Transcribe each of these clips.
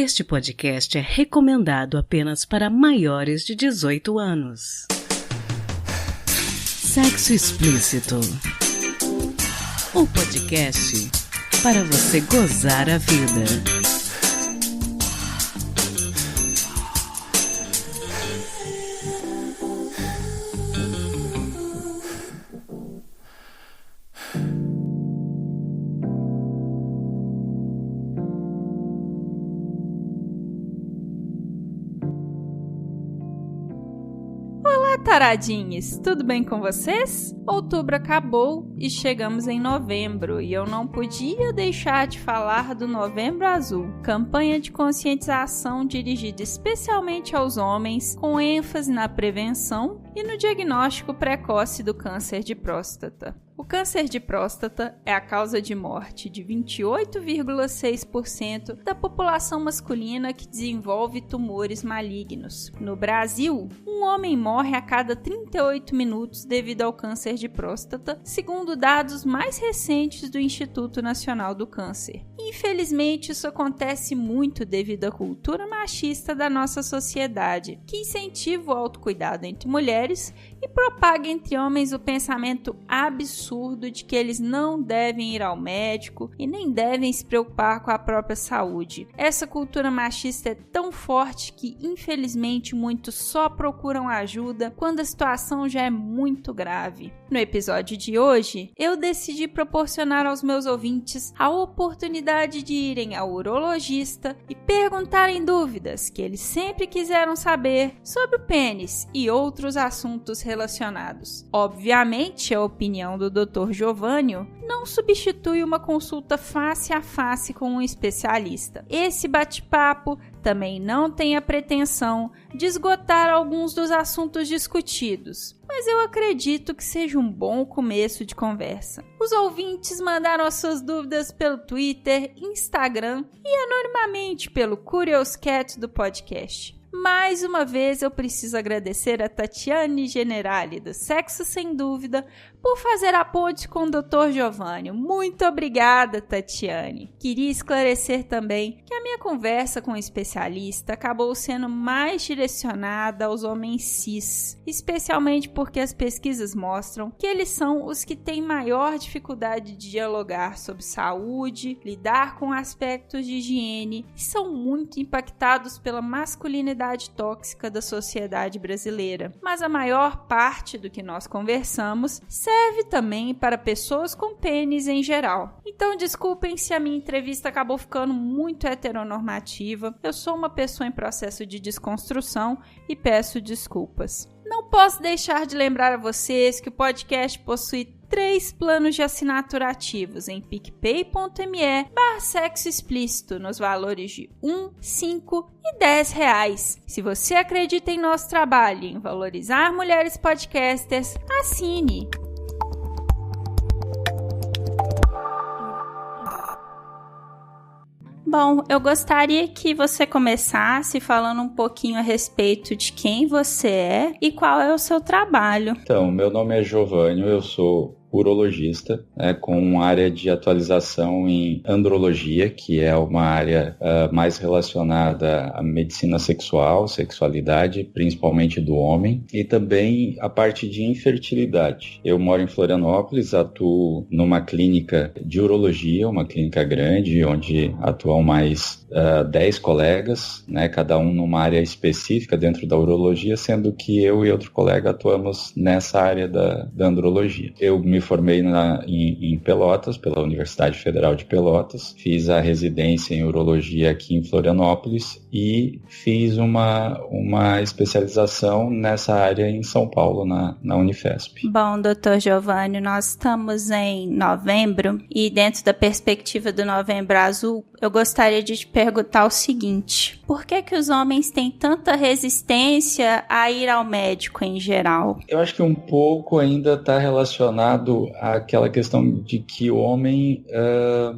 Este podcast é recomendado apenas para maiores de 18 anos. Sexo Explícito. O podcast para você gozar a vida. Taradinhos, tudo bem com vocês? Outubro acabou e chegamos em novembro e eu não podia deixar de falar do Novembro Azul, campanha de conscientização dirigida especialmente aos homens, com ênfase na prevenção e no diagnóstico precoce do câncer de próstata. O câncer de próstata é a causa de morte de 28,6% da população masculina que desenvolve tumores malignos. No Brasil, um homem morre a cada 38 minutos devido ao câncer de próstata, segundo dados mais recentes do Instituto Nacional do Câncer. Infelizmente, isso acontece muito devido à cultura machista da nossa sociedade, que incentiva o autocuidado entre mulheres e propaga entre homens o pensamento absurdo de que eles não devem ir ao médico e nem devem se preocupar com a própria saúde. Essa cultura machista é tão forte que, infelizmente, muitos só procuram ajuda quando a situação já é muito grave. No episódio de hoje, eu decidi proporcionar aos meus ouvintes a oportunidade de irem ao urologista e perguntarem dúvidas que eles sempre quiseram saber sobre o pênis e outros assuntos relacionados. Obviamente, a opinião do Dr. Giovânio não substitui uma consulta face a face com um especialista. Esse bate-papo também não tem a pretensão de esgotar alguns dos assuntos discutidos, mas eu acredito que seja um bom começo de conversa. Os ouvintes mandaram as suas dúvidas pelo Twitter, Instagram e anonimamente pelo Curious Cat do podcast. Mais uma vez eu preciso agradecer a Tatiane Generali do Sexo Sem Dúvida por fazer a ponte com o Dr. Giovânio. Muito obrigada, Tatiane. Queria esclarecer também que a minha conversa com o especialista acabou sendo mais direcionada aos homens cis, especialmente porque as pesquisas mostram que eles são os que têm maior dificuldade de dialogar sobre saúde, lidar com aspectos de higiene e são muito impactados pela masculinidade tóxica da sociedade brasileira. Mas a maior parte do que nós conversamos serve também para pessoas com pênis em geral. Então desculpem se a minha entrevista acabou ficando muito heteronormativa. Eu sou uma pessoa em processo de desconstrução e peço desculpas. Não posso deixar de lembrar a vocês que o podcast possui 3 planos de assinatura ativos em picpay.me/sexo explícito nos valores de 1, 5 e 10 reais. Se você acredita em nosso trabalho e em valorizar mulheres podcasters, assine! Bom, eu gostaria que você começasse falando um pouquinho a respeito de quem você é e qual é o seu trabalho. Então, meu nome é Giovânio, eu sou urologista, com área de atualização em andrologia, que é uma área mais relacionada à medicina sexual, sexualidade, principalmente do homem, e também a parte de infertilidade. Eu moro em Florianópolis, atuo numa clínica de urologia, uma clínica grande, onde atuam mais 10 colegas, cada um numa área específica dentro da urologia, sendo que eu e outro colega atuamos nessa área da andrologia. Eu me formei em Pelotas, pela Universidade Federal de Pelotas, fiz a residência em urologia aqui em Florianópolis e fiz uma especialização nessa área em São Paulo, na Unifesp. Bom, doutor Giovânio, nós estamos em novembro e dentro da perspectiva do Novembro Azul, eu gostaria de te perguntar o seguinte: por que os homens têm tanta resistência a ir ao médico em geral? Eu acho que um pouco ainda está relacionado àquela questão de que o homem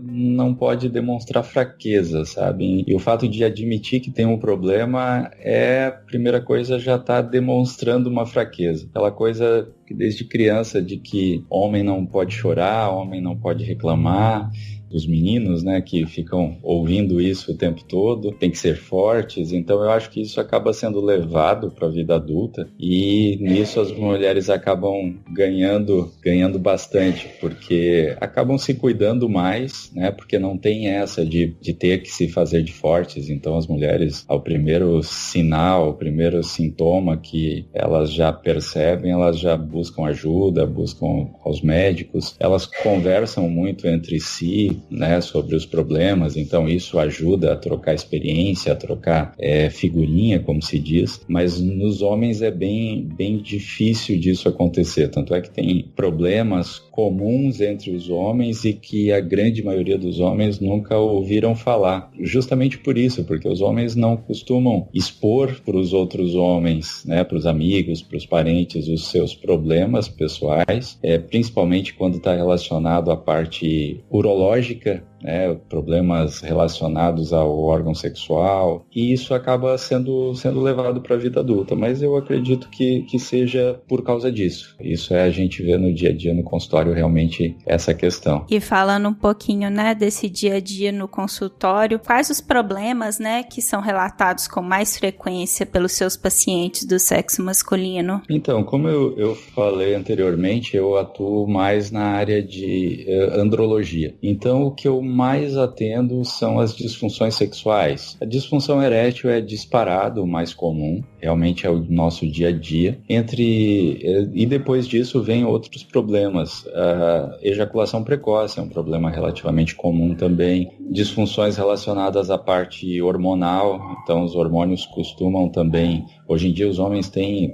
não pode demonstrar fraqueza, sabe? E o fato de admitir que tem um problema a primeira coisa, já está demonstrando uma fraqueza. Aquela coisa que desde criança de que homem não pode chorar, homem não pode reclamar. dos meninos, né, que ficam ouvindo isso o tempo todo, tem que ser fortes. Então eu acho que isso acaba sendo levado para a vida adulta, e nisso as mulheres acabam ganhando bastante, porque acabam se cuidando mais, né, porque não tem essa de ter que se fazer de fortes. Então as mulheres, ao primeiro sinal, ao primeiro sintoma que elas já percebem, elas já buscam ajuda, buscam aos médicos, elas conversam muito entre si, né, sobre os problemas. Então isso ajuda a trocar experiência, a trocar figurinha, como se diz, mas nos homens é bem difícil disso acontecer, tanto é que tem problemas comuns entre os homens e que a grande maioria dos homens nunca ouviram falar, justamente por isso, porque os homens não costumam expor para os outros homens, né, para os amigos, para os parentes, os seus problemas pessoais, principalmente quando está relacionado à parte urológica, né, problemas relacionados ao órgão sexual, e isso acaba sendo levado para a vida adulta, mas eu acredito que seja por causa disso. Isso a gente vê no dia a dia no consultório, realmente, essa questão. E falando um pouquinho, né, desse dia a dia no consultório, quais os problemas, né, que são relatados com mais frequência pelos seus pacientes do sexo masculino? Então, como eu falei anteriormente, eu atuo mais na área de andrologia. Então, o que eu mais atendo são as disfunções sexuais. A disfunção erétil é disparado o mais comum, realmente é o nosso dia a dia. E depois disso vem outros problemas. A ejaculação precoce é um problema relativamente comum também. Disfunções relacionadas à parte hormonal, então os hormônios costumam também... Hoje em dia os homens têm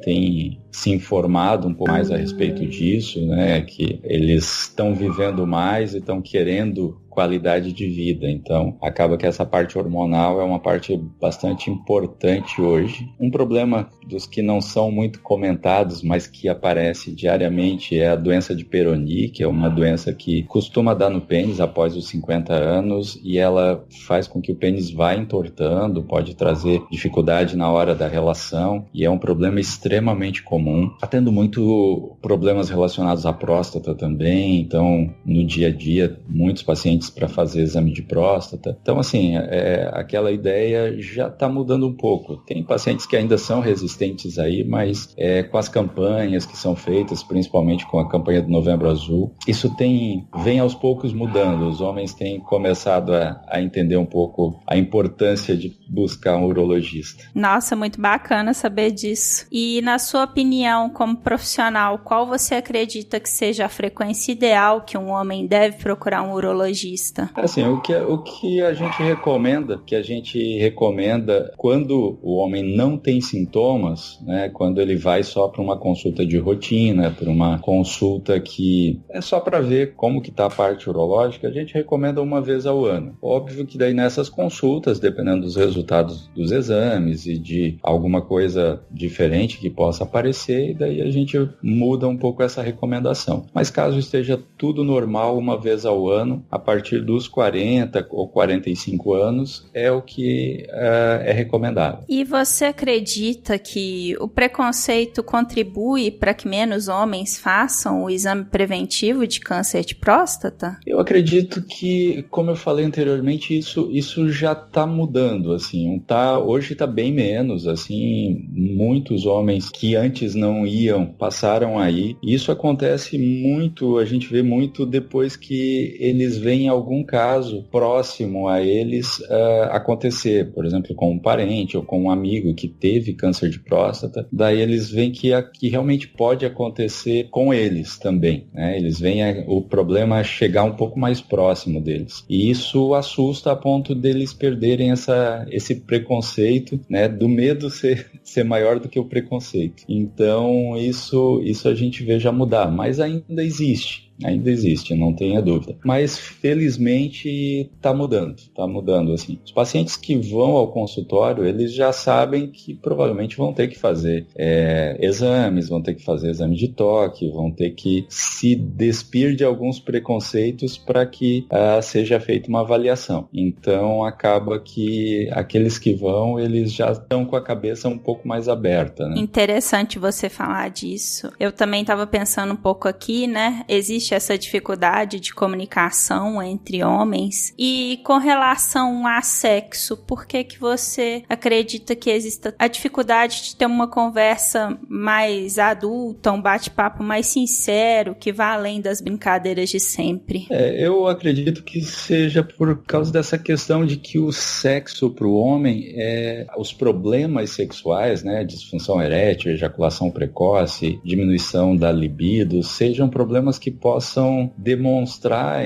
se informado um pouco mais a respeito disso, né? Que eles estão vivendo mais e estão querendo qualidade de vida. Então, acaba que essa parte hormonal é uma parte bastante importante hoje. Um problema dos que não são muito comentados, mas que aparece diariamente, é a doença de Peyronie, que é uma doença que costuma dar no pênis após os 50 anos, e ela faz com que o pênis vá entortando, pode trazer dificuldade na hora da relação, e é um problema extremamente comum. Atendo muito problemas relacionados à próstata também, então, no dia a dia, muitos pacientes para fazer exame de próstata. Então, assim, aquela ideia já está mudando um pouco. Tem pacientes que ainda são resistentes aí, mas com as campanhas que são feitas, principalmente com a campanha do Novembro Azul, isso vem aos poucos mudando. Os homens têm começado a entender um pouco a importância de buscar um urologista. Nossa, muito bacana saber disso. E, na sua opinião, como profissional, qual você acredita que seja a frequência ideal que um homem deve procurar um urologista? Assim, o que a gente recomenda quando o homem não tem sintomas, né, quando ele vai só para uma consulta de rotina, para uma consulta que é só para ver como que está a parte urológica, a gente recomenda uma vez ao ano. Óbvio que daí nessas consultas, dependendo dos resultados dos exames e de alguma coisa diferente que possa aparecer, e daí a gente muda um pouco essa recomendação. Mas caso esteja tudo normal, uma vez ao ano, a partir dos 40 ou 45 anos, é o que é recomendado. E você acredita que o preconceito contribui para que menos homens façam o exame preventivo de câncer de próstata? Eu acredito que, como eu falei anteriormente, isso já está mudando, assim, hoje está bem menos, assim, muitos homens que antes não iam, passaram aí. Isso acontece muito, a gente vê muito depois que eles veem algum caso próximo a eles acontecer, por exemplo, com um parente ou com um amigo que teve câncer de próstata, daí eles veem que realmente pode acontecer com eles também, né? Eles veem o problema chegar um pouco mais próximo deles, e isso assusta a ponto deles perderem esse preconceito, né? Do medo ser maior do que o preconceito. Então isso a gente vê já mudar, mas ainda existe, não tenha dúvida. Mas, felizmente, está mudando, assim. Os pacientes que vão ao consultório, eles já sabem que provavelmente vão ter que fazer exames, vão ter que fazer exame de toque, vão ter que se despir de alguns preconceitos para que seja feita uma avaliação. Então, acaba que aqueles que vão, eles já estão com a cabeça um pouco mais aberta, né? Interessante você falar disso. Eu também estava pensando um pouco aqui, né? Existe existe essa dificuldade de comunicação entre homens? E com relação a sexo, por que você acredita que exista a dificuldade de ter uma conversa mais adulta, um bate-papo mais sincero, que vá além das brincadeiras de sempre? Eu acredito que seja por causa dessa questão de que o sexo para o homem, os problemas sexuais, né, disfunção erétil, ejaculação precoce, diminuição da libido, sejam problemas que possam demonstrar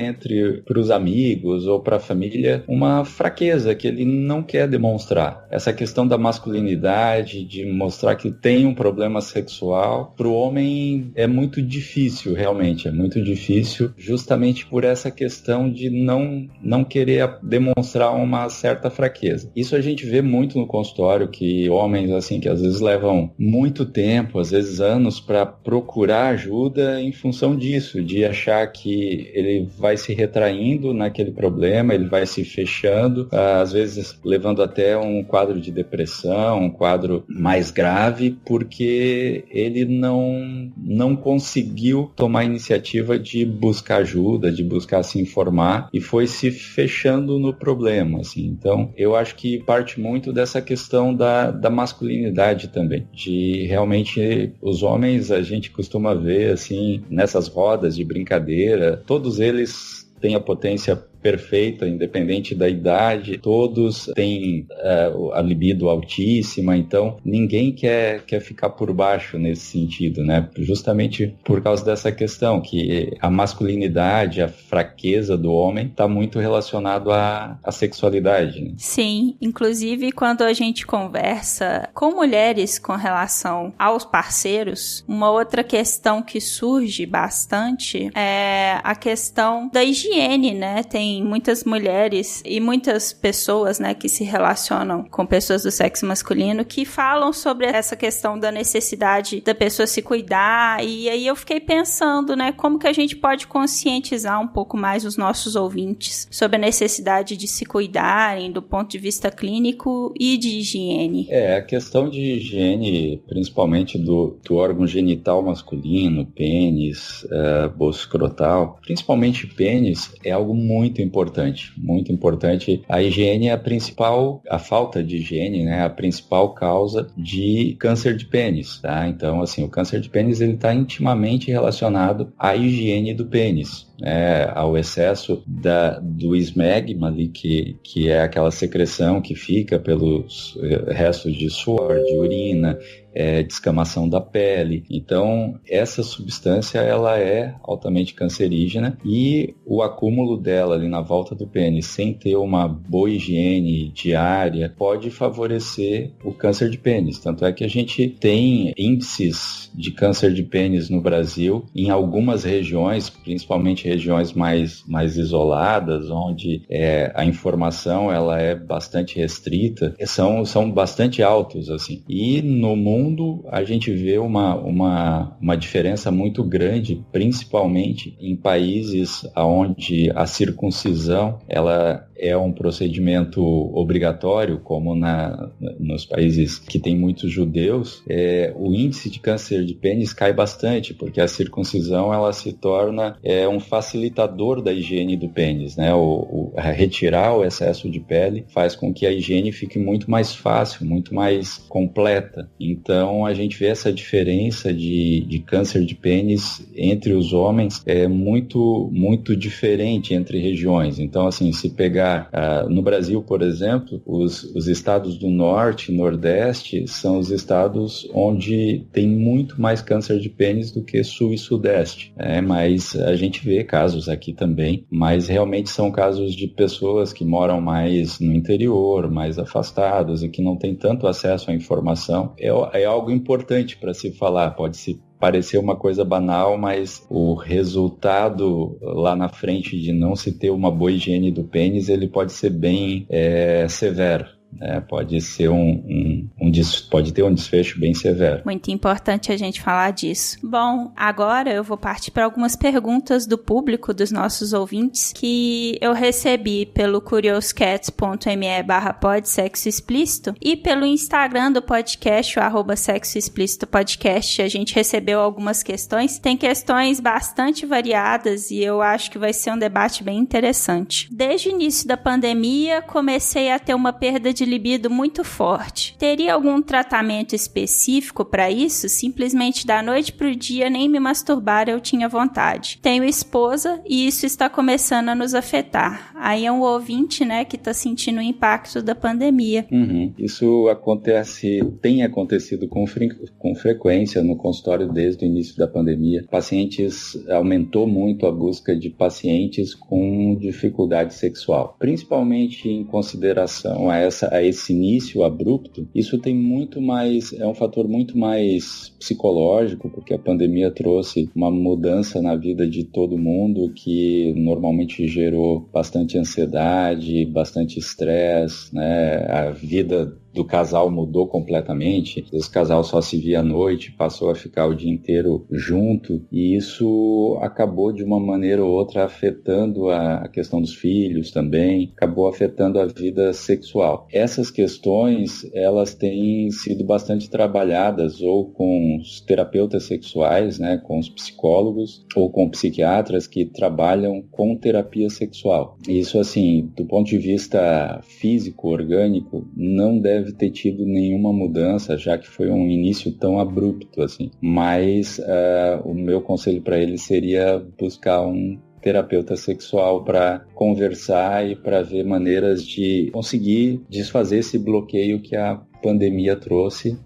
para os amigos ou para a família uma fraqueza que ele não quer demonstrar. Essa questão da masculinidade, de mostrar que tem um problema sexual, para o homem é muito difícil, realmente, é muito difícil, justamente por essa questão de não querer demonstrar uma certa fraqueza. Isso a gente vê muito no consultório, que homens assim que às vezes levam muito tempo, às vezes anos, para procurar ajuda em função disso, de achar que ele vai se retraindo naquele problema, ele vai se fechando, às vezes levando até um quadro de depressão, um quadro mais grave, porque ele não conseguiu tomar a iniciativa de buscar ajuda, de buscar se informar, e foi se fechando no problema, assim. Então, eu acho que parte muito dessa questão da masculinidade também, de realmente os homens, a gente costuma ver, assim, nessas rodas de brincadeira, todos eles têm a potência perfeita, independente da idade, todos têm a libido altíssima, então ninguém quer ficar por baixo nesse sentido, né? Justamente por causa dessa questão, que a masculinidade, a fraqueza do homem está muito relacionado à sexualidade, né? Sim, inclusive quando a gente conversa com mulheres com relação aos parceiros, uma outra questão que surge bastante é a questão da higiene, né? Tem muitas mulheres e muitas pessoas, né, que se relacionam com pessoas do sexo masculino que falam sobre essa questão da necessidade da pessoa se cuidar, e aí eu fiquei pensando, né, como que a gente pode conscientizar um pouco mais os nossos ouvintes sobre a necessidade de se cuidarem do ponto de vista clínico e de higiene. A questão de higiene, principalmente do órgão genital masculino, pênis, bolso escrotal, principalmente pênis, é algo muito importante, muito importante. A higiene é a falta de higiene, né, a principal causa de câncer de pênis, tá? Então, assim, o câncer de pênis, ele está intimamente relacionado à higiene do pênis, ao excesso do esmegma ali, que é aquela secreção que fica pelos restos de suor, de urina, descamação da pele. Então, essa substância, ela é altamente cancerígena, e o acúmulo dela ali na volta do pênis, sem ter uma boa higiene diária, pode favorecer o câncer de pênis. Tanto é que a gente tem índices de câncer de pênis no Brasil, em algumas regiões, principalmente regiões mais isoladas, onde a informação ela é bastante restrita, são bastante altos, assim. E no mundo a gente vê uma diferença muito grande, principalmente em países onde a circuncisão ela é um procedimento obrigatório, como nos países que tem muitos judeus. O índice de câncer de pênis cai bastante, porque a circuncisão ela se torna um facilitador da higiene do pênis, né? Retirar o excesso de pele faz com que a higiene fique muito mais fácil, muito mais completa. Então, a gente vê essa diferença de câncer de pênis entre os homens muito, muito diferente entre regiões. Então, assim, se pegar no Brasil, por exemplo, os estados do Norte e Nordeste são os estados onde tem muito mais câncer de pênis do que Sul e Sudeste. Mas a gente vê casos aqui também, mas realmente são casos de pessoas que moram mais no interior, mais afastados e que não têm tanto acesso à informação. É algo importante para se falar, pode parecer uma coisa banal, mas o resultado lá na frente de não se ter uma boa higiene do pênis, ele pode ser bem severo. Pode ser pode ter um desfecho bem severo. Muito importante a gente falar disso. Bom, agora eu vou partir para algumas perguntas do público, dos nossos ouvintes, que eu recebi pelo curioscats.me/podsexoexplícito e pelo Instagram do podcast, o @sexoexplicitopodcast. A gente recebeu algumas questões. Tem questões bastante variadas e eu acho que vai ser um debate bem interessante. Desde o início da pandemia, comecei a ter uma perda de libido muito forte. Teria algum tratamento específico para isso? Simplesmente da noite pro dia, nem me masturbar eu tinha vontade. Tenho esposa e isso está começando a nos afetar. Aí é um ouvinte, que tá sentindo o impacto da pandemia. Isso tem acontecido com frequência no consultório desde o início da pandemia. Aumentou muito a busca de pacientes com dificuldade sexual, principalmente em consideração a esse início abrupto. Isso é um fator muito mais psicológico, porque a pandemia trouxe uma mudança na vida de todo mundo que normalmente gerou bastante ansiedade, bastante estresse, A vida do casal mudou completamente. Esse casal só se via à noite, passou a ficar o dia inteiro junto, e isso acabou de uma maneira ou outra afetando a questão dos filhos também, acabou afetando a vida sexual. Essas questões, elas têm sido bastante trabalhadas ou com os terapeutas sexuais, com os psicólogos ou com psiquiatras que trabalham com terapia sexual. Isso, do ponto de vista físico, orgânico, não deve ter tido nenhuma mudança, já que foi um início tão abrupto, Mas o meu conselho para ele seria buscar um terapeuta sexual para conversar e para ver maneiras de conseguir desfazer esse bloqueio que a pandemia trouxe,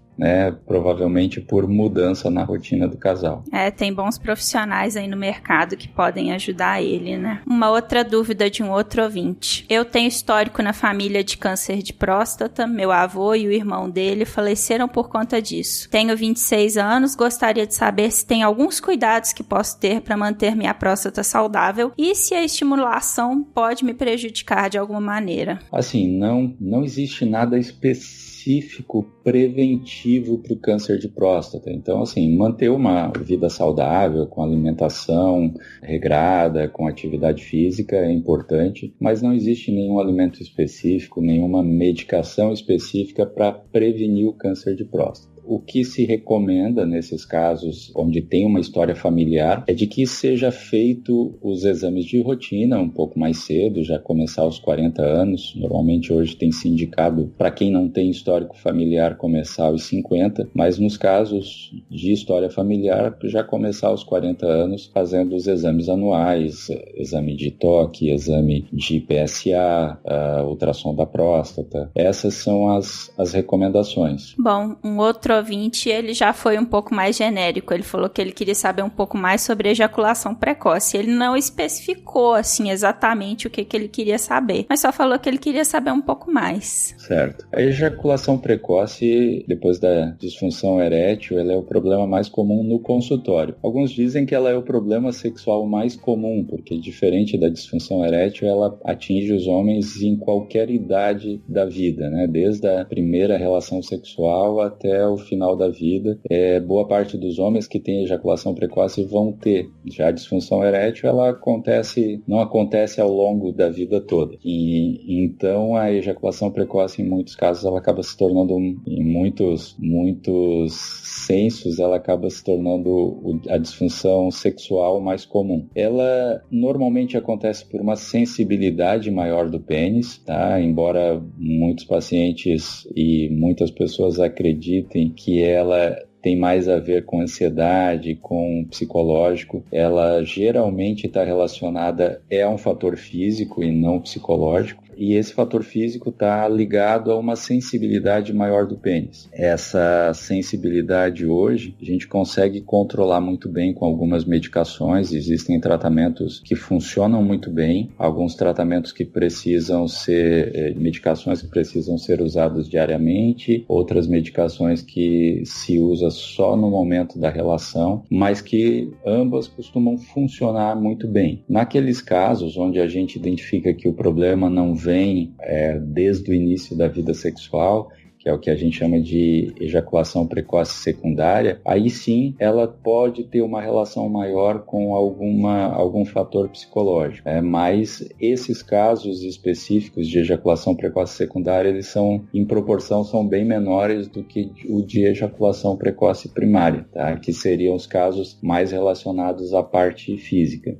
provavelmente por mudança na rotina do casal. Tem bons profissionais aí no mercado que podem ajudar ele, Uma outra dúvida de um outro ouvinte. Eu tenho histórico na família de câncer de próstata, meu avô e o irmão dele faleceram por conta disso. Tenho 26 anos, gostaria de saber se tem alguns cuidados que posso ter para manter minha próstata saudável e se a estimulação pode me prejudicar de alguma maneira. Não existe nada específico preventivo para o câncer de próstata. Então, manter uma vida saudável, com alimentação regrada, com atividade física é importante, mas não existe nenhum alimento específico, nenhuma medicação específica para prevenir o câncer de próstata. O que se recomenda nesses casos onde tem uma história familiar é de que seja feito os exames de rotina um pouco mais cedo, já começar aos 40 anos. Normalmente hoje tem se indicado para quem não tem histórico familiar começar aos 50, mas nos casos de história familiar já começar aos 40 anos fazendo os exames anuais, exame de toque, exame de PSA, ultrassom da próstata. Essas são as recomendações. Bom, um outro ouvinte, ele já foi um pouco mais genérico. Ele falou que ele queria saber um pouco mais sobre ejaculação precoce. Ele não especificou, exatamente o que ele queria saber, mas só falou que ele queria saber um pouco mais. Certo. A ejaculação precoce, depois da disfunção erétil, ela é o problema mais comum no consultório. Alguns dizem que ela é o problema sexual mais comum, porque diferente da disfunção erétil, ela atinge os homens em qualquer idade da vida, Desde a primeira relação sexual até o final da vida. Boa parte dos homens que têm ejaculação precoce vão ter. Já a disfunção erétil, ela não acontece ao longo da vida toda. E então a ejaculação precoce, em muitos casos, ela acaba se tornando, em muitos censos, ela acaba se tornando a disfunção sexual mais comum. Ela normalmente acontece por uma sensibilidade maior do pênis, Embora muitos pacientes e muitas pessoas acreditem que ela tem mais a ver com ansiedade, com psicológico, ela geralmente está relacionada a um fator físico e não psicológico. E esse fator físico está ligado a uma sensibilidade maior do pênis. Essa sensibilidade hoje a gente consegue controlar muito bem com algumas medicações. Existem tratamentos que funcionam muito bem, alguns tratamentos que precisam ser, medicações que precisam ser usadas diariamente, outras medicações que se usa só no momento da relação, mas que ambas costumam funcionar muito bem. Naqueles casos onde a gente identifica que o problema não vem desde o início da vida sexual, que é o que a gente chama de ejaculação precoce secundária, aí sim ela pode ter uma relação maior com algum fator psicológico. Mas esses casos específicos de ejaculação precoce secundária, eles são, em proporção, são bem menores do que o de ejaculação precoce primária, tá? Que seriam os casos mais relacionados à parte física.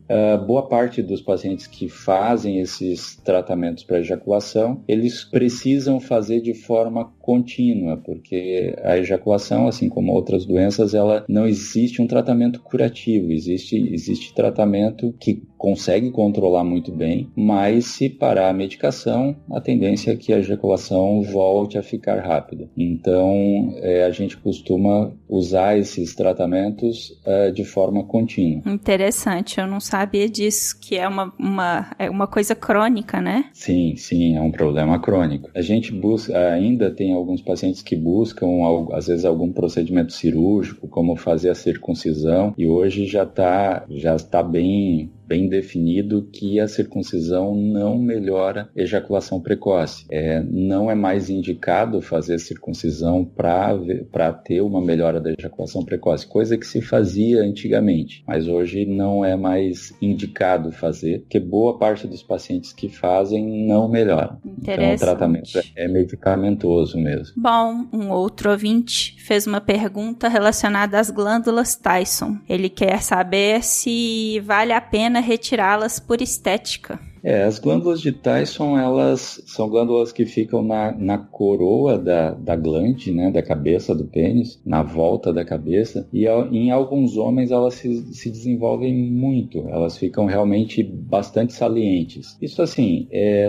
Boa parte dos pacientes que fazem esses tratamentos para ejaculação, eles precisam fazer de forma contínua, porque a ejaculação, assim como outras doenças, ela não existe um tratamento curativo, existe tratamento que consegue controlar muito bem, mas se parar a medicação, a tendência é que a ejaculação volte a ficar rápida. Então, a gente costuma usar esses tratamentos de forma contínua. Interessante, eu não sabia disso, que é uma coisa crônica, né? Sim, é um problema crônico. A gente ainda tem alguns pacientes que buscam, às vezes, algum procedimento cirúrgico, como fazer a circuncisão, e hoje já está bem definido que a circuncisão não melhora ejaculação precoce. Não é mais indicado fazer circuncisão para ter uma melhora da ejaculação precoce, coisa que se fazia antigamente, mas hoje não é mais indicado fazer, porque boa parte dos pacientes que fazem não melhoram. Então o tratamento é medicamentoso mesmo. Bom, um outro ouvinte fez uma pergunta relacionada às glândulas Tyson. Ele quer saber se vale a pena retirá-las por estética. As glândulas de Tyson, elas são glândulas que ficam na coroa da glande, né, da cabeça do pênis, na volta da cabeça, e em alguns homens elas se desenvolvem muito, elas ficam realmente bastante salientes. Isso assim,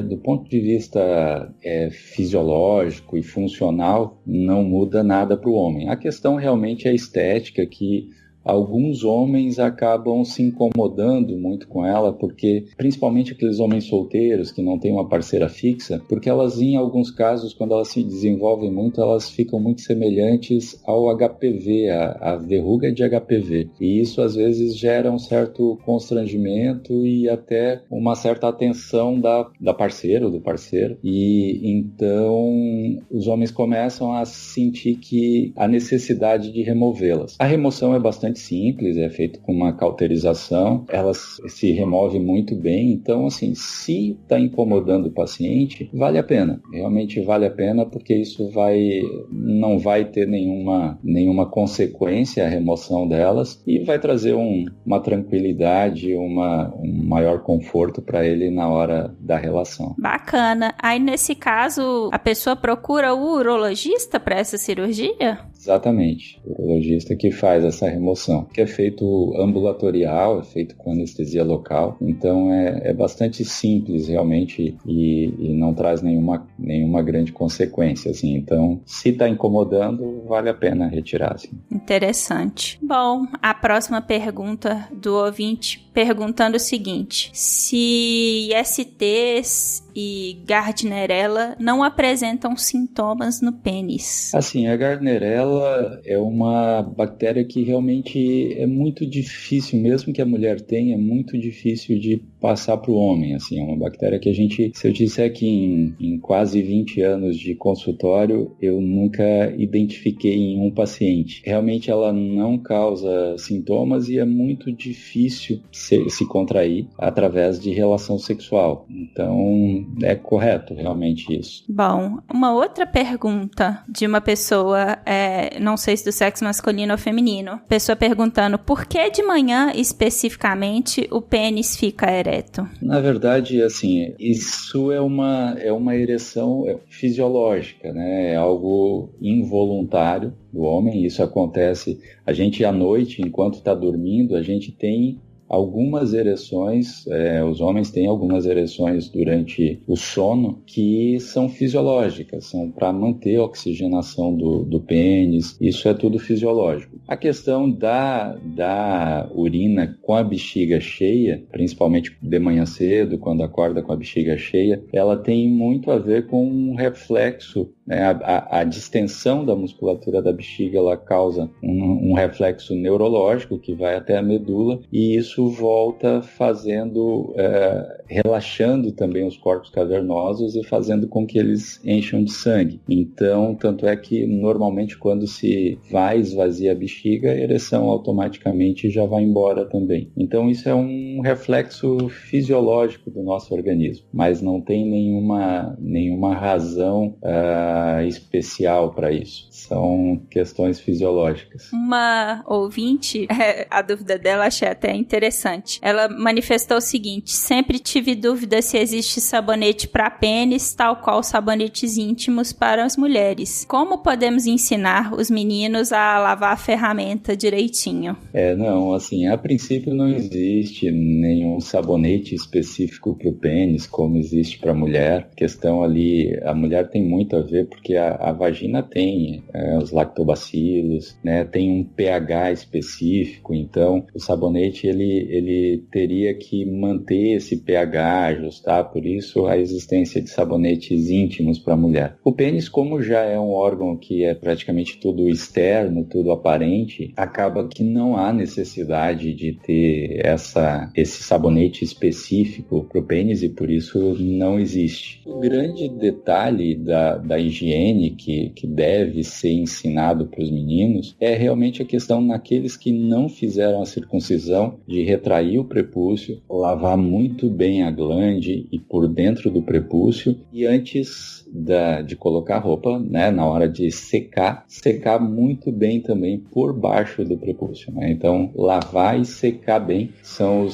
do ponto de vista fisiológico e funcional, não muda nada para o homem. A questão realmente é a estética, que alguns homens acabam se incomodando muito com ela, porque, principalmente aqueles homens solteiros que não têm uma parceira fixa, porque elas, em alguns casos, quando elas se desenvolvem muito, elas ficam muito semelhantes ao HPV, a verruga de HPV. E isso, às vezes, gera um certo constrangimento e até uma certa atenção da parceira ou do parceiro. E, então, os homens começam a sentir que a necessidade de removê-las. A remoção é bastante simples, é feito com uma cauterização, ela se remove muito bem. Então, assim, se está incomodando o paciente, vale a pena, realmente vale a pena, porque isso não vai ter nenhuma consequência a remoção delas, e vai trazer uma tranquilidade, um maior conforto para ele na hora da relação. Bacana. Aí, nesse caso, a pessoa procura o urologista para essa cirurgia? Exatamente, o urologista que faz essa remoção, que é feito ambulatorial, é feito com anestesia local, então é bastante simples realmente e não traz nenhuma grande consequência, assim. Então, se está incomodando, vale a pena retirar, assim. Interessante. Bom, a próxima pergunta do ouvinte perguntando o seguinte: se ISTs e Gardnerella não apresentam sintomas no pênis? Assim, a Gardnerella é uma bactéria que realmente é muito difícil, mesmo que a mulher tenha, é muito difícil de passar para o homem. Assim, é uma bactéria que se eu disser que em quase 20 anos de consultório, eu nunca identifiquei em um paciente. Realmente ela não causa sintomas e é muito difícil se contrair através de relação sexual. Então, é correto realmente isso. Bom, uma outra pergunta de uma pessoa, não sei se do sexo masculino ou feminino, pessoa perguntando por que de manhã especificamente o pênis fica ereto? Na verdade, assim, isso é uma ereção fisiológica, né? É algo involuntário do homem. Isso acontece, a gente à noite, enquanto está dormindo, a gente tem algumas ereções, os homens têm algumas ereções durante o sono que são fisiológicas, são para manter a oxigenação do pênis, isso é tudo fisiológico. A questão da urina com a bexiga cheia, principalmente de manhã cedo, quando acorda com a bexiga cheia, ela tem muito a ver com um reflexo né? A distensão da musculatura da bexiga, ela causa um reflexo neurológico que vai até a medula, e isso volta relaxando também os corpos cavernosos e fazendo com que eles encham de sangue. Então, tanto é que normalmente quando se vai esvaziar a bexiga, a ereção automaticamente já vai embora também. Então, isso é um reflexo fisiológico do nosso organismo, mas não tem nenhuma razão especial para isso. São questões fisiológicas. Uma ouvinte, a dúvida dela achei até interessante. Ela manifestou o seguinte: sempre tive dúvida se existe sabonete para pênis, tal qual sabonetes íntimos para as mulheres. Como podemos ensinar os meninos a lavar a ferramenta direitinho? Não, assim, a princípio não existe nenhum sabonete específico para o pênis, como existe para a mulher. A questão ali, a mulher tem muito a ver, porque a vagina tem os lactobacilos, né, tem um pH específico, então o sabonete ele teria que manter esse pH, ajustar, por isso a existência de sabonetes íntimos para a mulher. O pênis, como já é um órgão que é praticamente tudo externo, tudo aparente, acaba que não há necessidade de ter esse sabonete específico para o pênis, e por isso não existe. O grande detalhe da higiene que deve ser ensinado para os meninos é realmente a questão naqueles que não fizeram a circuncisão, de retrair o prepúcio, lavar muito bem a glande e por dentro do prepúcio, e antes de colocar roupa, né, na hora de secar muito bem também por baixo do prepúcio, né? Então, lavar e secar bem são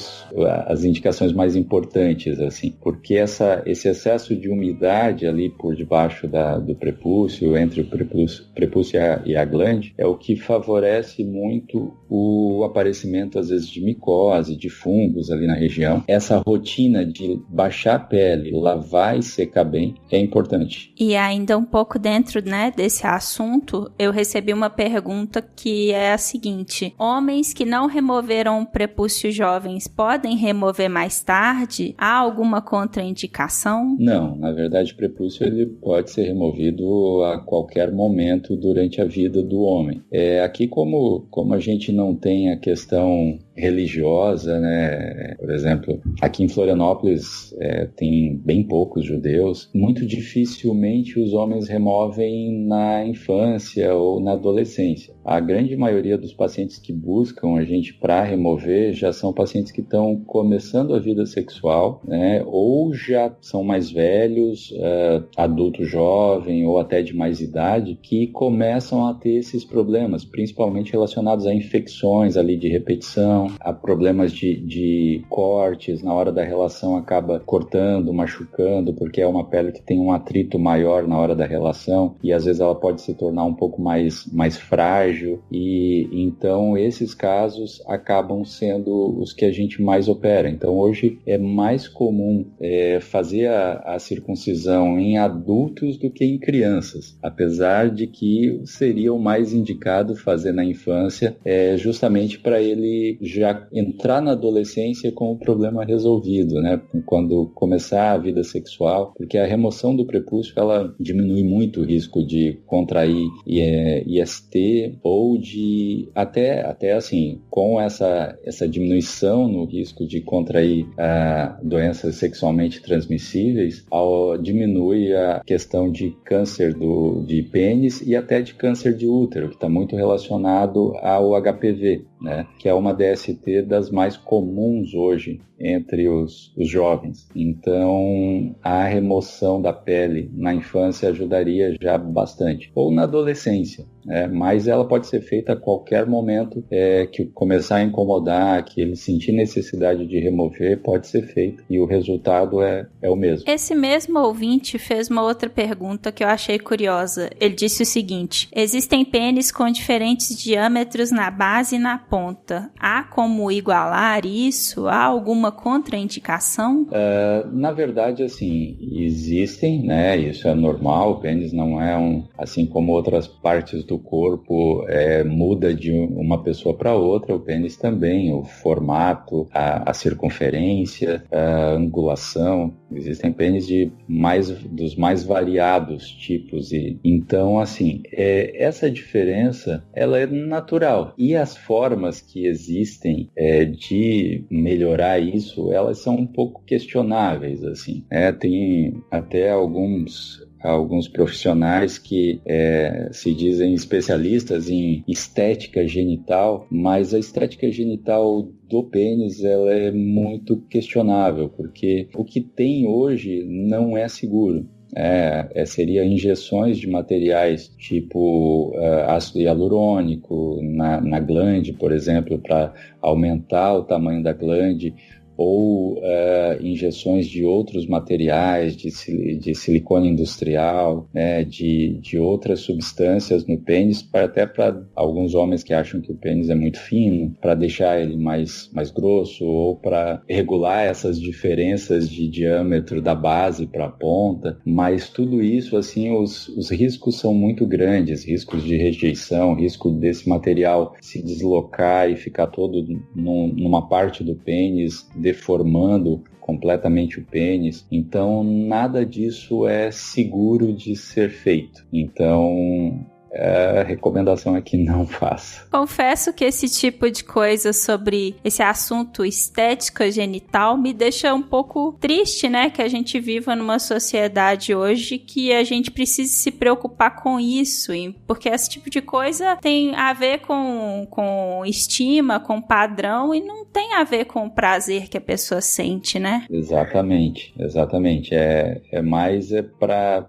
as indicações mais importantes, assim, porque esse excesso de umidade ali por debaixo do prepúcio, entre o prepúcio e a glande, é o que favorece muito o aparecimento, às vezes, de micose, de fungos ali na região. Essa rotina de baixar a pele, lavar e secar bem é importante. E ainda um pouco dentro, né, desse assunto, eu recebi uma pergunta que é a seguinte: homens que não removeram prepúcio jovens podem remover mais tarde? Há alguma contraindicação? Não, na verdade o prepúcio ele pode ser removido a qualquer momento durante a vida do homem. Aqui como a gente não tem a questão religiosa, né? Por exemplo, aqui em Florianópolis tem bem poucos judeus. Muito dificilmente os homens removem na infância ou na adolescência. A grande maioria dos pacientes que buscam a gente para remover já são pacientes que estão começando a vida sexual, né? Ou já são mais velhos, adulto jovem ou até de mais idade, que começam a ter esses problemas, principalmente relacionados a infecções ali de repetição, a problemas de cortes, na hora da relação acaba cortando, machucando, porque é uma pele que tem um atrito maior na hora da relação, e às vezes ela pode se tornar um pouco mais frágil, e então esses casos acabam sendo os que a gente mais opera. Então hoje é mais comum fazer a circuncisão em adultos do que em crianças, apesar de que seria o mais indicado fazer na infância, justamente para ele já entrar na adolescência com o problema resolvido, né? Quando começar a vida sexual, porque a remoção do prepúcio ela diminui muito o risco de contrair IST ou de até assim, com essa diminuição no risco de contrair doenças sexualmente transmissíveis, diminui a questão de câncer de pênis e até de câncer de útero, que está muito relacionado ao HPV, né? Que é uma DST das mais comuns hoje entre os jovens. Então, a remoção da pele na infância ajudaria já bastante. Ou na adolescência, mas ela pode ser feita a qualquer momento que começar a incomodar, que ele sentir necessidade de remover, pode ser feito. E o resultado é o mesmo. Esse mesmo ouvinte fez uma outra pergunta que eu achei curiosa. Ele disse o seguinte: existem pênis com diferentes diâmetros na base e na ponta. Há como igualar isso? Há alguma contraindicação? Na verdade, assim, existem, né? Isso é normal. O pênis não é assim como outras partes do corpo muda de uma pessoa para outra. O pênis também, o formato, a circunferência, a angulação, Existem pênis dos mais variados tipos. E então, assim, essa diferença, ela é natural. E as formas que existem de melhorar isso, elas são um pouco questionáveis, assim. Tem até alguns profissionais que se dizem especialistas em estética genital, mas a estética genital do pênis ela é muito questionável, porque o que tem hoje não é seguro. Seria injeções de materiais tipo ácido hialurônico na glande, por exemplo, para aumentar o tamanho da glande, ou injeções de outros materiais, de silicone industrial, de outras substâncias no pênis, até para alguns homens que acham que o pênis é muito fino, para deixar ele mais grosso, ou para regular essas diferenças de diâmetro da base para a ponta. Mas tudo isso, assim, os riscos são muito grandes, riscos de rejeição, risco desse material se deslocar e ficar todo numa parte do pênis, deformando completamente o pênis. Então, nada disso é seguro de ser feito. Então, a recomendação é que não faça. Confesso que esse tipo de coisa sobre esse assunto estética genital me deixa um pouco triste, né? Que a gente viva numa sociedade hoje que a gente precisa se preocupar com isso, porque esse tipo de coisa tem a ver com estima, com padrão, e não tem a ver com o prazer que a pessoa sente, né? Exatamente. É mais para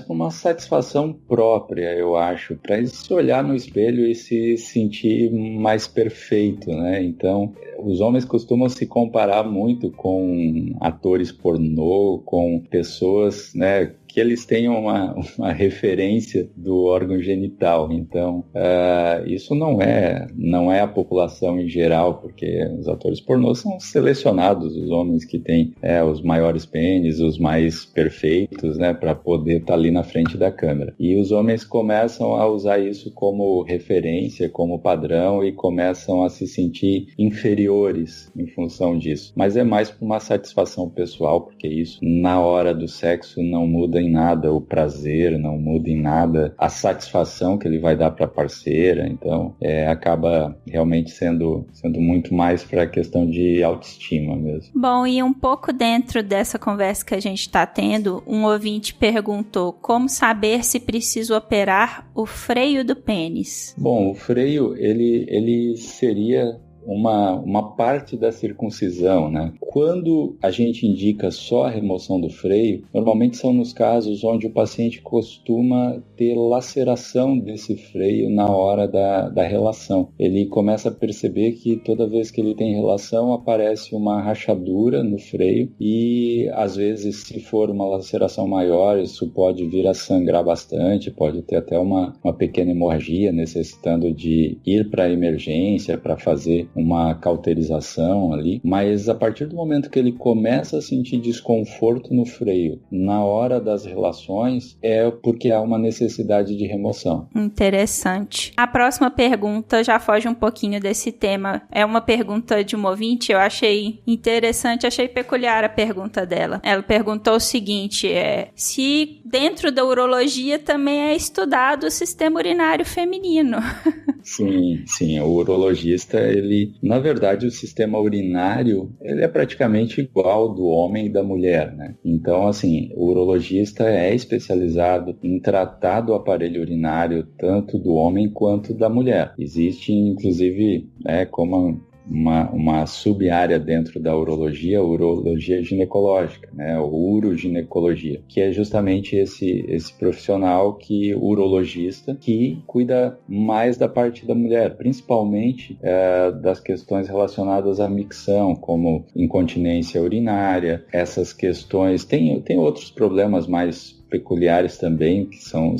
uma satisfação própria, eu acho, para se olhar no espelho e se sentir mais perfeito, né? Então, os homens costumam se comparar muito com atores pornô, com pessoas, né, que eles tenham uma referência do órgão genital. Então, isso não é a população em geral, porque os atores pornô são selecionados, os homens que têm os maiores pênis, os mais perfeitos, né, para poder estar ali na frente da câmera. E os homens começam a usar isso como referência, como padrão, e começam a se sentir inferiores em função disso. Mas é mais por uma satisfação pessoal, porque isso, na hora do sexo, não muda em nada o prazer, não muda em nada a satisfação que ele vai dar para a parceira. Então acaba realmente sendo muito mais para a questão de autoestima mesmo. Bom, e um pouco dentro dessa conversa que a gente está tendo, um ouvinte perguntou como saber se preciso operar o freio do pênis. Bom, o freio ele seria uma parte da circuncisão, né? Quando a gente indica só a remoção do freio, normalmente são nos casos onde o paciente costuma ter laceração desse freio na hora da relação. Ele começa a perceber que toda vez que ele tem relação aparece uma rachadura no freio e, às vezes, se for uma laceração maior, isso pode vir a sangrar bastante, pode ter até uma pequena hemorragia, necessitando de ir para a emergência para fazer uma cauterização ali, mas a partir do momento que ele começa a sentir desconforto no freio na hora das relações, é porque há uma necessidade de remoção. Interessante. A próxima pergunta já foge um pouquinho desse tema. É uma pergunta de uma ouvinte, eu achei interessante, achei peculiar a pergunta dela. Ela perguntou o seguinte, se dentro da urologia também é estudado o sistema urinário feminino. Sim, o urologista, na verdade, o sistema urinário, ele é praticamente igual do homem e da mulher, né? Então, assim, o urologista é especializado em tratar do aparelho urinário tanto do homem quanto da mulher. Existe, inclusive, como uma sub-área dentro da urologia, a urologia ginecológica, né, ou uroginecologia, que é justamente esse profissional urologista que cuida mais da parte da mulher, principalmente das questões relacionadas à micção, como incontinência urinária, essas questões. Tem outros problemas mais peculiares também, que são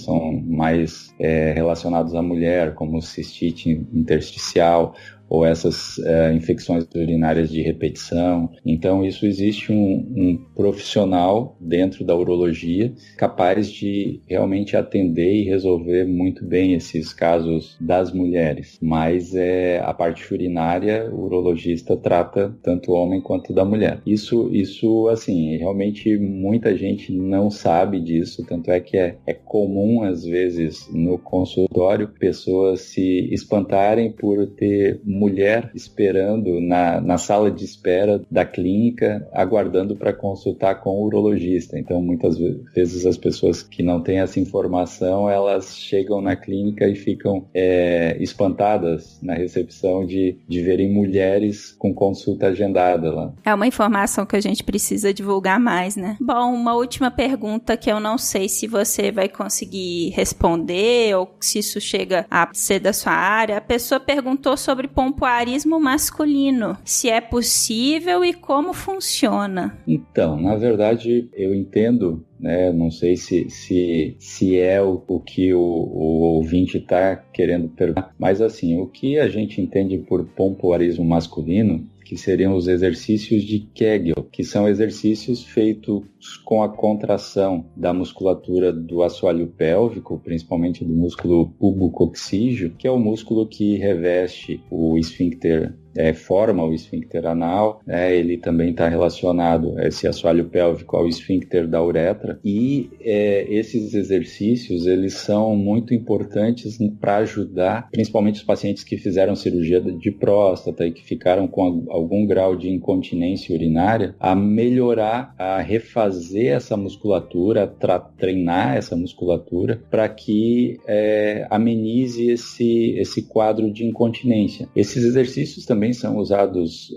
mais relacionados à mulher, como cistite intersticial, ou essas infecções urinárias de repetição. Então, isso existe um profissional dentro da urologia capaz de realmente atender e resolver muito bem esses casos das mulheres. Mas a parte urinária, o urologista trata tanto o homem quanto da mulher. Isso assim, realmente muita gente não sabe disso, tanto é que é comum, às vezes, no consultório, pessoas se espantarem por ter mulher esperando na sala de espera da clínica, aguardando para consultar com o urologista. Então, muitas vezes as pessoas que não têm essa informação, elas chegam na clínica e ficam espantadas na recepção de verem mulheres com consulta agendada lá. É uma informação que a gente precisa divulgar mais, né? Bom, uma última pergunta que eu não sei se você vai conseguir responder ou se isso chega a ser da sua área. A pessoa perguntou sobre pompoarismo masculino, se é possível e como funciona. Então, na verdade, eu entendo, né? Não sei se é o que o ouvinte está querendo perguntar, mas assim, o que a gente entende por pompoarismo masculino, que seriam os exercícios de Kegel, que são exercícios feitos com a contração da musculatura do assoalho pélvico, principalmente do músculo pubococcígeo, que é o músculo que reveste o esfíncter, forma o esfíncter anal, ele também está relacionado, esse assoalho pélvico, ao esfíncter da uretra, e esses exercícios, eles são muito importantes para ajudar, principalmente os pacientes que fizeram cirurgia de próstata e que ficaram com algum grau de incontinência urinária, a melhorar, a refazer essa musculatura, treinar essa musculatura, para que amenize esse quadro de incontinência. Esses exercícios também são usados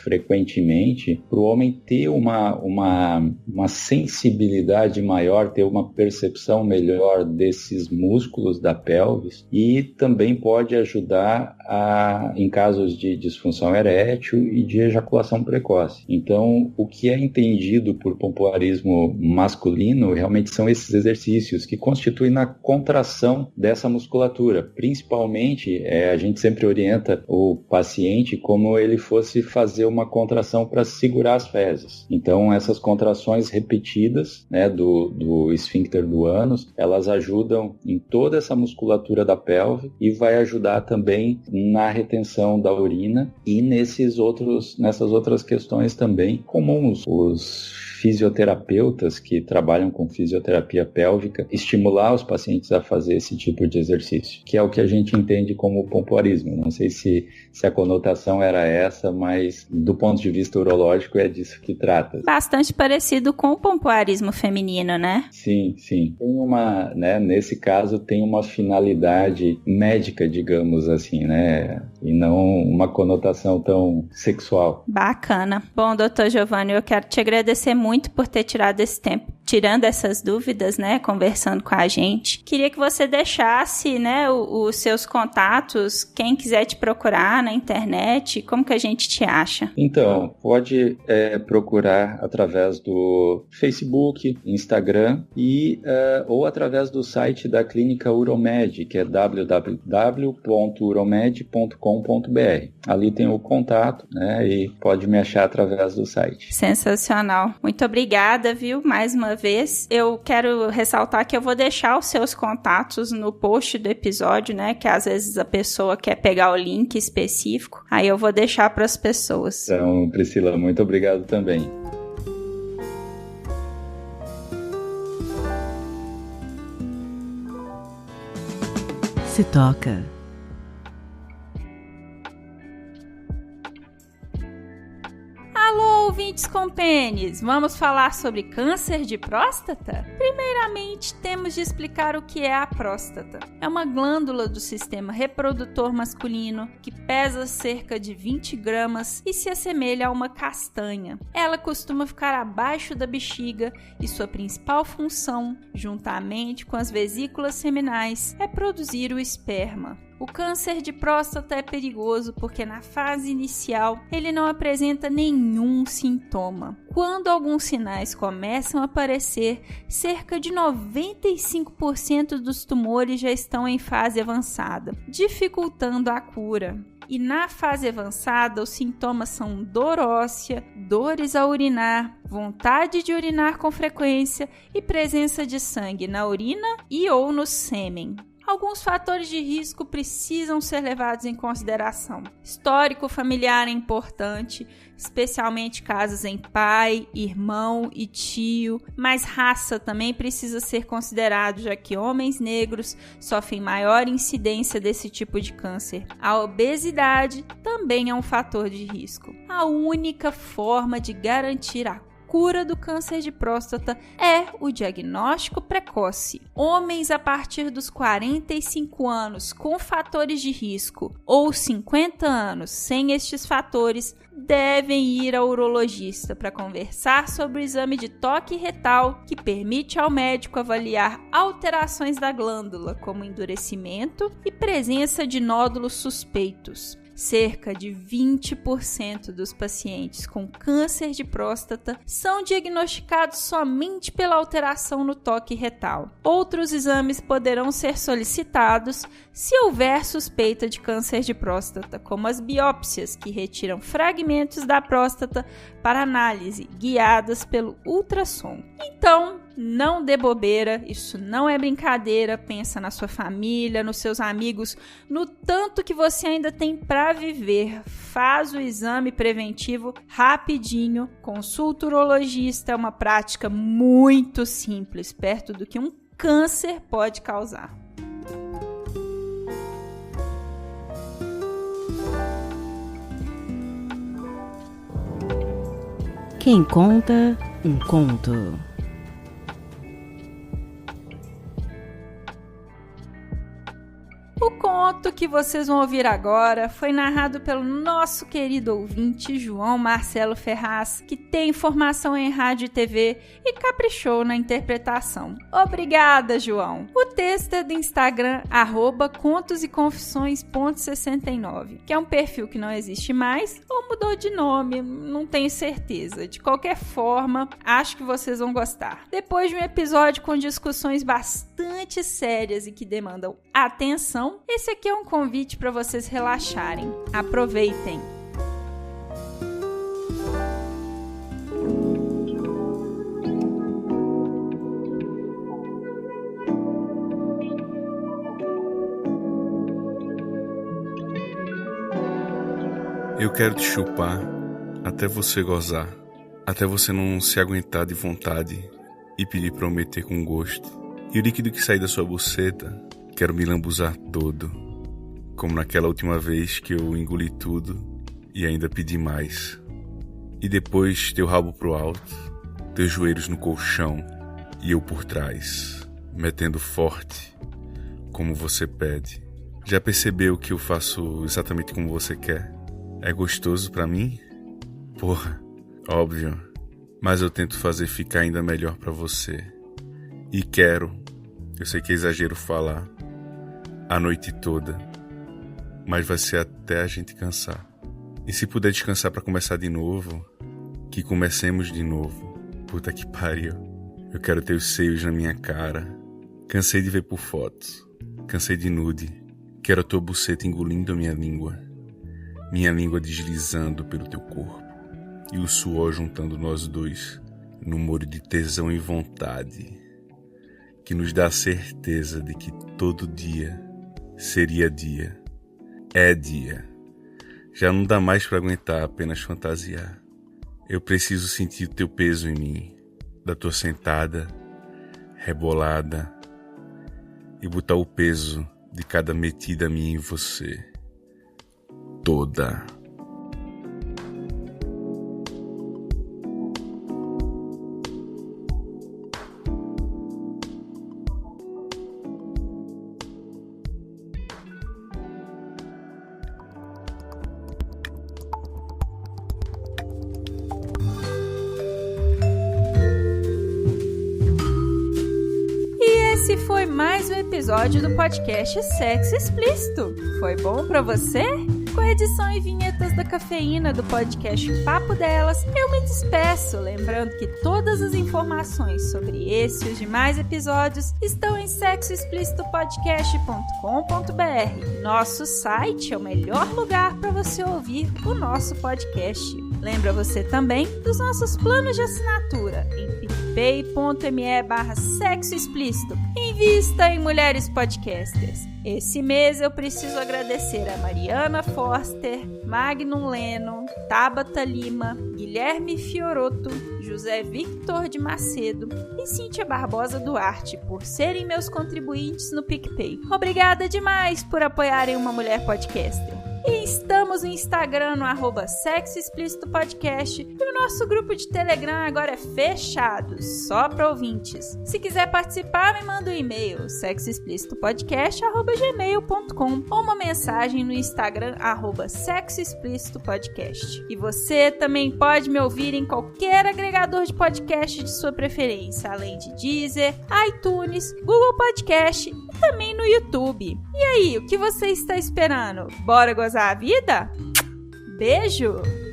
frequentemente para o homem ter uma sensibilidade maior, ter uma percepção melhor desses músculos da pelvis, e também pode ajudar em casos de disfunção erétil e de ejaculação precoce. Então, o que é entendido por pompoarismo masculino realmente são esses exercícios que constituem na contração dessa musculatura. Principalmente, a gente sempre orienta o paciente como ele fosse fazer uma contração para segurar as fezes. Então, essas contrações repetidas, né, do esfíncter do ânus, elas ajudam em toda essa musculatura da pelve e vai ajudar também na retenção da urina e nessas outras questões também comuns. Os fisioterapeutas que trabalham com fisioterapia pélvica, estimular os pacientes a fazer esse tipo de exercício, que é o que a gente entende como pompoarismo. Não sei se a conotação era essa, mas do ponto de vista urológico é disso que trata. Bastante parecido com o pompoarismo feminino, né? Sim. Tem nesse caso tem uma finalidade médica, digamos assim, né? E não uma conotação tão sexual. Bacana. Bom, Dr. Giovanni, eu quero te agradecer muito por ter tirado esse tempo, tirando essas dúvidas, né, conversando com a gente. Queria que você deixasse, né, os seus contatos, quem quiser te procurar na internet, como que a gente te acha? Então, pode procurar através do Facebook, Instagram ou através do site da Clínica Uromed, que é www.uromed.com.br. Ali tem o contato, né, e pode me achar através do site. Sensacional. Muito obrigada, viu, mais uma vez. Eu quero ressaltar que eu vou deixar os seus contatos no post do episódio, né, que às vezes a pessoa quer pegar o link específico, aí eu vou deixar para as pessoas. Então, Priscila, muito obrigado também. Se toca. Alô, ouvintes com pênis! Vamos falar sobre câncer de próstata? Primeiramente, temos de explicar o que é a próstata. É uma glândula do sistema reprodutor masculino que pesa cerca de 20 gramas e se assemelha a uma castanha. Ela costuma ficar abaixo da bexiga e sua principal função, juntamente com as vesículas seminais, é produzir o esperma. O câncer de próstata é perigoso porque na fase inicial ele não apresenta nenhum sintoma. Quando alguns sinais começam a aparecer, cerca de 95% dos tumores já estão em fase avançada, dificultando a cura. e na fase avançada os sintomas são dor óssea, dores ao urinar, vontade de urinar com frequência e presença de sangue na urina e ou no sêmen. Alguns fatores de risco precisam ser levados em consideração. Histórico familiar é importante, especialmente casos em pai, irmão e tio, mas raça também precisa ser considerado, já que homens negros sofrem maior incidência desse tipo de câncer. A obesidade também é um fator de risco. A única forma de garantir a cura do câncer de próstata é o diagnóstico precoce. Homens a partir dos 45 anos com fatores de risco ou 50 anos sem estes fatores devem ir ao urologista para conversar sobre o exame de toque retal, que permite ao médico avaliar alterações da glândula, como endurecimento e presença de nódulos suspeitos. Cerca de 20% dos pacientes com câncer de próstata são diagnosticados somente pela alteração no toque retal. Outros exames poderão ser solicitados se houver suspeita de câncer de próstata, como as biópsias, que retiram fragmentos da próstata para análise, guiadas pelo ultrassom. Então, não dê bobeira, isso não é brincadeira, pensa na sua família, nos seus amigos, no tanto que você ainda tem para viver. Faz o exame preventivo rapidinho, consulta o urologista, é uma prática muito simples, perto do que um câncer pode causar. Quem conta um conto? O conto que vocês vão ouvir agora foi narrado pelo nosso querido ouvinte João Marcelo Ferraz, que tem formação em rádio e TV e caprichou na interpretação. Obrigada, João! O texto é do Instagram @contoseconfissões.69, que é um perfil que não existe mais ou mudou de nome, não tenho certeza. De qualquer forma, acho que vocês vão gostar. Depois de um episódio com discussões bastante sérias e que demandam atenção, esse aqui é um convite para vocês relaxarem. Aproveitem! Eu quero te chupar até você gozar, até você não se aguentar de vontade e pedir pra eu meter com gosto. E o líquido que sair da sua buceta, quero me lambuzar todo, como naquela última vez que eu engoli tudo e ainda pedi mais. E depois teu rabo pro alto, teus joelhos no colchão e eu por trás, metendo forte, como você pede. Já percebeu que eu faço exatamente como você quer? É gostoso pra mim? Porra, óbvio, mas eu tento fazer ficar ainda melhor pra você. E quero, eu sei que é exagero falar, a noite toda, mas vai ser até a gente cansar. E se puder descansar pra começar de novo, que comecemos de novo. Puta que pariu. Eu quero teus seios na minha cara. Cansei de ver por fotos. Cansei de nude. Quero a tua buceta engolindo a minha língua. Minha língua deslizando pelo teu corpo. E o suor juntando nós dois num molho de tesão e vontade, que nos dá a certeza de que todo dia seria dia. É dia. Já não dá mais pra aguentar apenas fantasiar. Eu preciso sentir o teu peso em mim, da tua sentada, rebolada, e botar o peso de cada metida minha em você. Toda. Esse foi mais um episódio do podcast Sexo Explícito. Foi bom pra você? Com a edição e vinhetas da Cafeína do podcast Papo Delas, eu me despeço, lembrando que todas as informações sobre esse e os demais episódios estão em sexoexplicitopodcast.com.br. Nosso site é o melhor lugar para você ouvir o nosso podcast. Lembra você também dos nossos planos de assinatura em picpay.me/sexoexplícito. Invista em mulheres podcasters. Esse mês eu preciso agradecer a Mariana Forster, Magnum Leno, Tabata Lima, Guilherme Fioroto, José Victor de Macedo e Cíntia Barbosa Duarte por serem meus contribuintes no PicPay. Obrigada demais por apoiarem uma mulher podcaster. E estamos no Instagram no @sexoexplicitopodcast e o nosso grupo de Telegram agora é fechado, só para ouvintes. Se quiser participar, me manda um e-mail, sexoexplicitopodcast@gmail.com ou uma mensagem no Instagram @sexoexplicitopodcast. E você também pode me ouvir em qualquer agregador de podcast de sua preferência, além de Deezer, iTunes, Google Podcast e também no YouTube. E aí, o que você está esperando? Bora gozar a vida? Beijo!